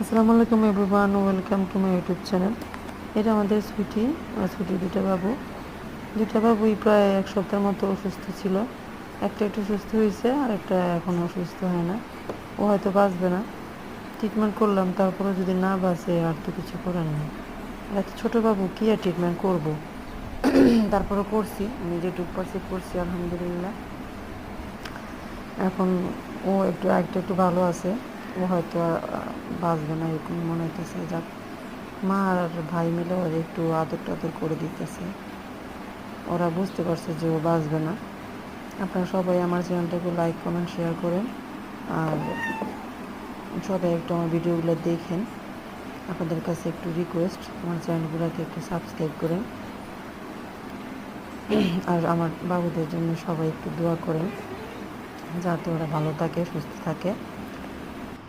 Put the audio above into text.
আসসালামু আলাইকুম everyone, welcome to my YouTube channel. এটা আমাদের ছুটি দুইটা বাবুই প্রায় এক সপ্তাহের মতো অসুস্থ ছিল। একটা একটু সুস্থ হয়েছে আর একটা এখনও অসুস্থ হয় না। ও হয়তো বাঁচবে না। ট্রিটমেন্ট করলাম, তারপরে যদি না বাঁচে আর তো কিছু করার নেই। আর এত ছোটো বাবু কী আর ট্রিটমেন্ট করবো। তারপরে করছি, আমি যেটুকু পারছি করছি আলহামদুলিল্লাহ। এখন ও একটু ভালো আছে। ও হয়তো বাঁচবে না এরকম মনে হইতেছে। যাক, মা আর ভাই মিলে ওর একটু আদর টাদর করে দিতেছে। ওরা বুঝতে পারছে যে ও বাঁচবে না। আপনারা সবাই আমার চ্যানেলটাকে লাইক কমেন্ট শেয়ার করেন, আর সবাই একটু আমার ভিডিওগুলো দেখেন। আপনাদের কাছে একটু রিকোয়েস্ট, আমার চ্যানেলগুলোকে একটু সাবস্ক্রাইব করেন, আর আমার বাবুদের জন্য সবাই একটু দোয়া করেন যাতে ওরা ভালো থাকে, সুস্থ থাকে।